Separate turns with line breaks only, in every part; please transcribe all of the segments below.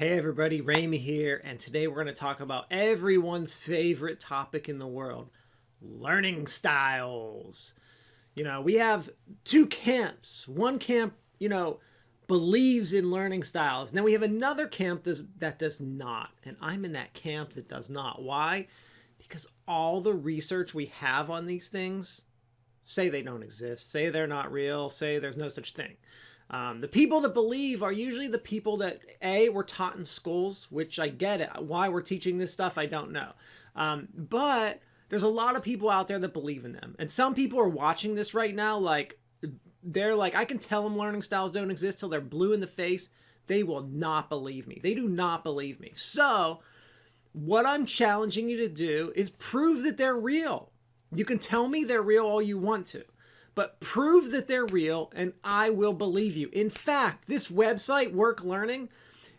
Hey everybody, Ramey here, and today we're going to talk about everyone's favorite topic in the world, learning styles. We have two camps. One camp, believes in learning styles. Now we have another camp that does not, and I'm in that camp that does not. Why? Because all the research we have on these things say they don't exist, say they're not real, say there's no such thing. The people that believe are usually the people that, A, were taught in schools, which I get it. Why we're teaching this stuff, I don't know. But there's a lot of people out there that believe in them. And some people are watching this right now, they're like, I can tell them learning styles don't exist till they're blue in the face. They will not believe me. They do not believe me. So what I'm challenging you to do is prove that they're real. You can tell me they're real all you want to, but prove that they're real and I will believe you. In fact, this website, Work Learning,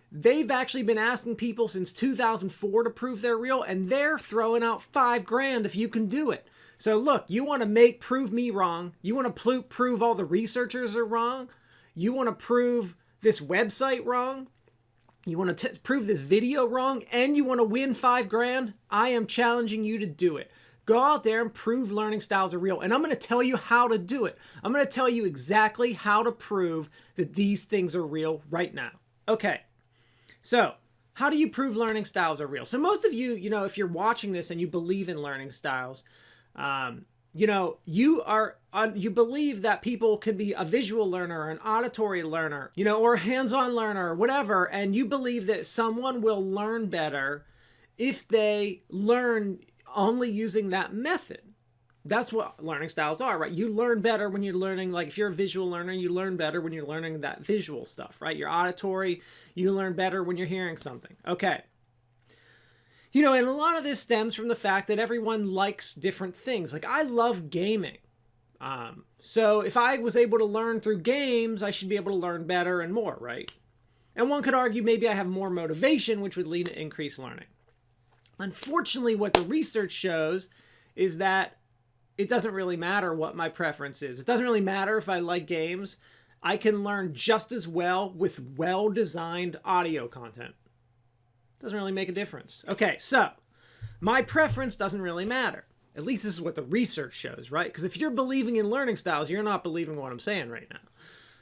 they've actually been asking people since 2004 to prove they're real, and they're throwing out $5,000 if you can do it. So look, you want to prove me wrong. You want to prove all the researchers are wrong. You want to prove this website wrong. You want to prove this video wrong, and you want to win $5,000. I am challenging you to do it. Go out there and prove learning styles are real. And I'm going to tell you how to do it. I'm going to tell you exactly how to prove that these things are real right now. Okay, so how do you prove learning styles are real? So most of you, if you're watching this and you believe in learning styles, you believe that people can be a visual learner or an auditory learner, or a hands-on learner or whatever. And you believe that someone will learn better if they learn only using that method. That's what learning styles are, right? You learn better when you're learning, like if you're a visual learner, you learn better when you're learning that visual stuff, right? You're auditory, you learn better when you're hearing something. Okay. And a lot of this stems from the fact that everyone likes different things. Like I love gaming. So if I was able to learn through games, I should be able to learn better and more, right? And one could argue maybe I have more motivation, which would lead to increased learning. Unfortunately, what the research shows is that it doesn't really matter what my preference is. It doesn't really matter if I like games. I can learn just as well with well-designed audio content. Doesn't really make a difference. Okay, so my preference doesn't really matter. At least this is what the research shows, right? Because if you're believing in learning styles, you're not believing what I'm saying right now.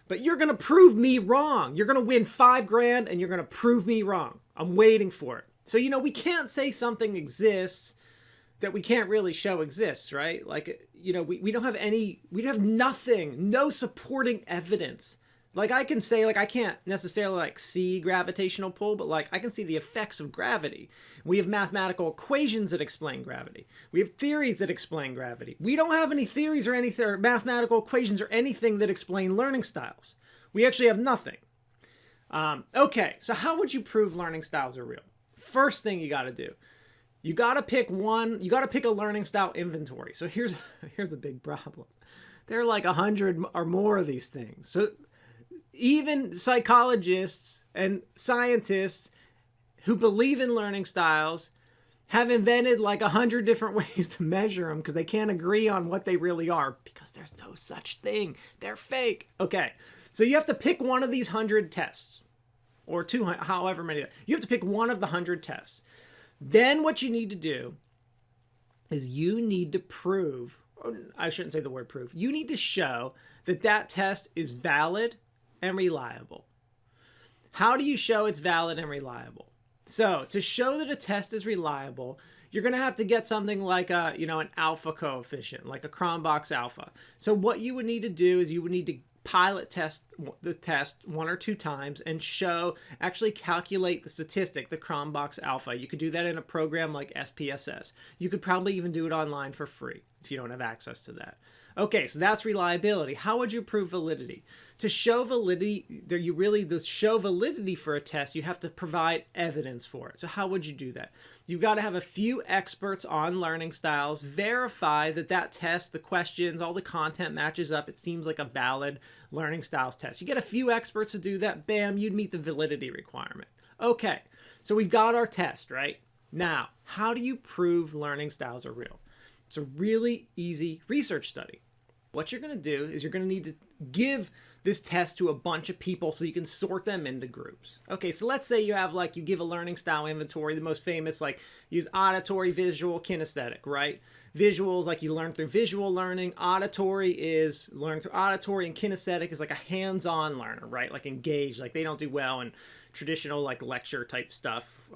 But you're going to prove me wrong. You're going to win $5,000 and you're going to prove me wrong. I'm waiting for it. So, we can't say something exists that we can't really show exists, right? Like, we don't have we have nothing, no supporting evidence. Like I can say, I can't necessarily see gravitational pull, but I can see the effects of gravity. We have mathematical equations that explain gravity. We have theories that explain gravity. We don't have any theories or anything, or mathematical equations or anything that explain learning styles. We actually have nothing. Okay, so how would you prove learning styles are real? First thing you got to do, you got to pick a learning style inventory. So here's a big problem. There are 100 or more of these things. So even psychologists and scientists who believe in learning styles have invented 100 different ways to measure them because they can't agree on what they really are because there's no such thing. They're fake. Okay, so you have to pick one of these 100 tests. Or 200, however many. You have to pick one of the 100 tests. Then what you need to do is you need to prove, or I shouldn't say the word prove, you need to show that that test is valid and reliable. How do you show it's valid and reliable? So to show that a test is reliable, you're going to have to get something like an alpha coefficient, like a Cronbach's alpha. So what you would need to do is you would need to pilot test the test one or two times and actually calculate the statistic, the Cronbach's alpha. You could do that in a program like SPSS. You could probably even do it online for free if you don't have access to that. Okay, so that's reliability. How would you prove validity? To show validity, to show validity for a test, you have to provide evidence for it. So how would you do that? You've got to have a few experts on learning styles verify that that test, the questions, all the content matches up. It seems like a valid learning styles test. You get a few experts to do that, bam, you'd meet the validity requirement. Okay, so we've got our test, right? Now, how do you prove learning styles are real? It's a really easy research study. What you're going to do is you're going to need to give this test to a bunch of people so you can sort them into groups. Okay, so let's say you have you give a learning style inventory. The most famous, use auditory, visual, kinesthetic, right? Visuals, you learn through visual learning. Auditory is learn through auditory, and kinesthetic is a hands-on learner, right? Engaged, they don't do well in traditional lecture type stuff.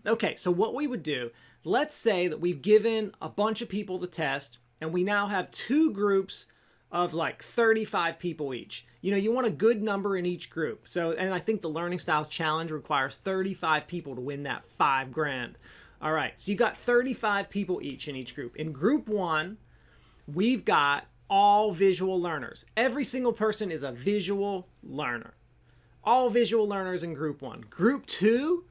Okay, so what we would do, let's say that we've given a bunch of people the test, and we now have two groups of 35 people each. You want a good number in each group. So, and I think the Learning Styles Challenge requires 35 people to win that $5,000. All right, so you got 35 people each in each group. In group one, we've got all visual learners. Every single person is a visual learner. All visual learners in group one. Group two,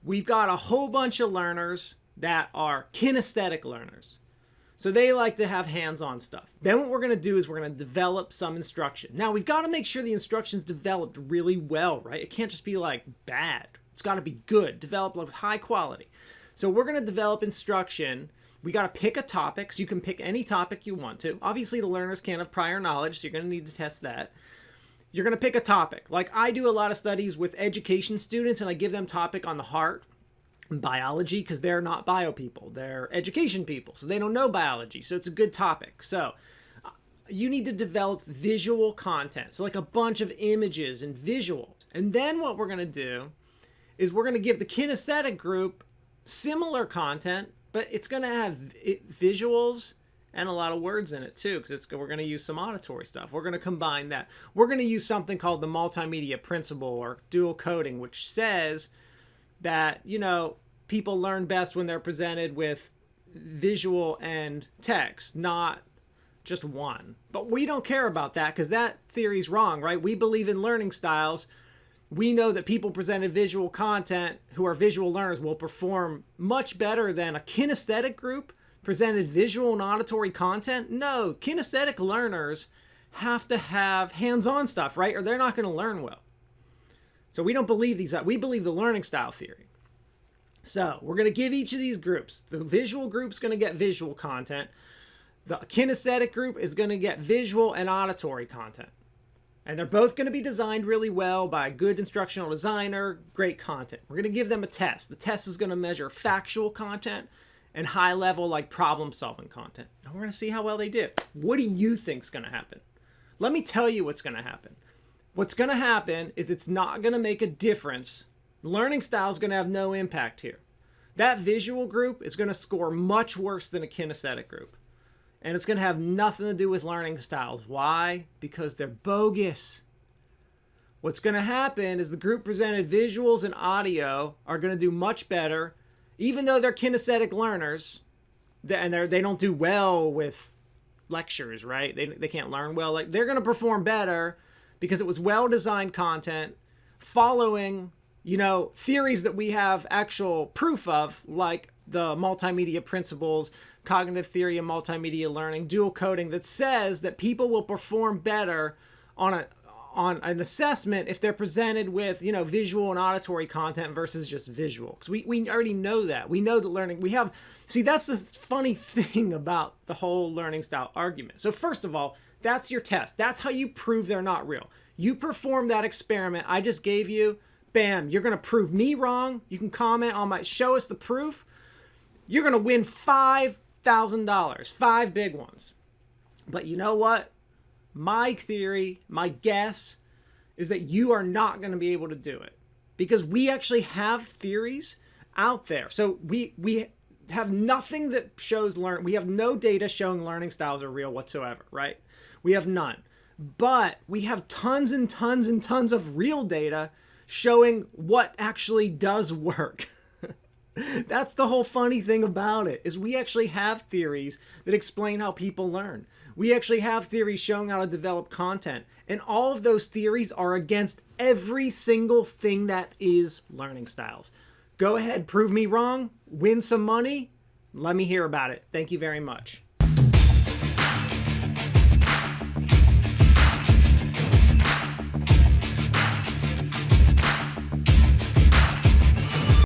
we've got a whole bunch of learners that are kinesthetic learners. So they like to have hands-on stuff. Then what we're going to do is we're going to develop some instruction. Now, we've got to make sure the instruction's developed really well, right? It can't just be bad. It's got to be good, developed with high quality. So we're going to develop instruction. We got to pick a topic. So you can pick any topic you want to. Obviously, the learners can't have prior knowledge, so you're going to need to test that. You're going to pick a topic. I do a lot of studies with education students, and I give them topic on the heart. Biology, because they're not bio people, they're education people, so they don't know biology, so it's a good topic. So you need to develop visual content, so a bunch of images and visuals. And then what we're going to do is we're going to give the kinesthetic group similar content, but it's going to have visuals and a lot of words in it too, because we're going to use some auditory stuff. We're going to combine that. We're going to use something called the multimedia principle, or dual coding, which says that, people learn best when they're presented with visual and text, not just one. But we don't care about that because that theory's wrong, right? We believe in learning styles. We know that people presented visual content who are visual learners will perform much better than a kinesthetic group presented visual and auditory content. No, kinesthetic learners have to have hands-on stuff, right? Or they're not going to learn well. So we don't believe these. We believe the learning style theory. So we're going to give each of these groups. The visual group's going to get visual content. The kinesthetic group is going to get visual and auditory content. And they're both going to be designed really well by a good instructional designer, great content. We're going to give them a test. The test is going to measure factual content and high-level problem-solving content. And we're going to see how well they do. What do you think's going to happen? Let me tell you what's going to happen. What's going to happen is it's not going to make a difference. Learning style is going to have no impact here. That visual group is going to score much worse than a kinesthetic group. And it's going to have nothing to do with learning styles. Why? Because they're bogus. What's going to happen is the group presented visuals and audio are going to do much better, even though they're kinesthetic learners, and they don't do well with lectures, right? They can't learn well. They're going to perform better because it was well-designed content following theories that we have actual proof of, like the multimedia principles, cognitive theory and multimedia learning, dual coding, that says that people will perform better on an assessment if they're presented with, visual and auditory content versus just visual. Because we already know that. We know that learning, that's the funny thing about the whole learning style argument. So first of all, that's your test. That's how you prove they're not real. You perform that experiment I just gave you. Bam, you're going to prove me wrong. You can comment on show us the proof. You're going to win $5,000, 5 big ones. But you know what? My theory, my guess, is that you are not going to be able to do it because we actually have theories out there. So we have nothing that shows we have no data showing learning styles are real whatsoever, right? We have none. But we have tons and tons and tons of real data showing what actually does work. That's the whole funny thing about it, is we actually have theories that explain how people learn. We actually have theories showing how to develop content. And all of those theories are against every single thing that is learning styles. Go ahead, prove me wrong, win some money. Let me hear about it. Thank you very much.